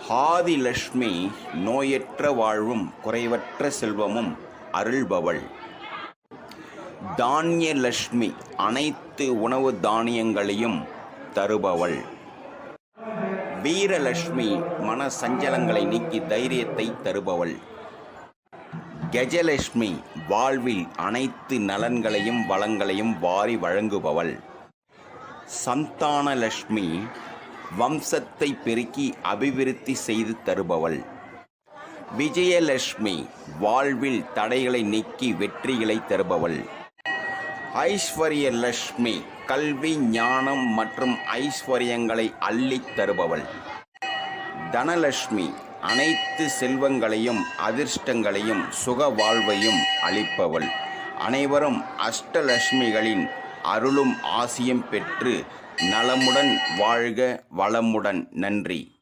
ஆதிலட்சுமி நோயற்ற வாழ்வும் குறைவற்ற செல்வமும் அருள்பவள். தானியலட்சுமி அனைத்து உணவு தானியங்களையும் தருபவள். வீரலட்சுமி மன சஞ்சலங்களை நீக்கி தைரியத்தை தருபவள். கஜலட்சுமி வாழ்வில் அனைத்து நலன்களையும் வளங்களையும் வாரி வழங்குபவள். சந்தானலட்சுமி வம்சத்தை பெருக்கி அபிவிருத்தி செய்து தருபவள். விஜயலட்சுமி வாழ்வில் தடைகளை நீக்கி வெற்றிகளை தருபவள். ஐஸ்வர்யலட்சுமி கல்வி ஞானம் மற்றும் ஐஸ்வர்யங்களை அள்ளித் தருபவள். தனலட்சுமி அனைத்து செல்வங்களையும் அதிர்ஷ்டங்களையும் சுக வாழ்வையும் அளிப்பவள். அனைவரும் அஷ்டலட்சுமிகளின் அருளும் ஆசியும் பெற்று நலமுடன் வாழ்க வளமுடன். நன்றி.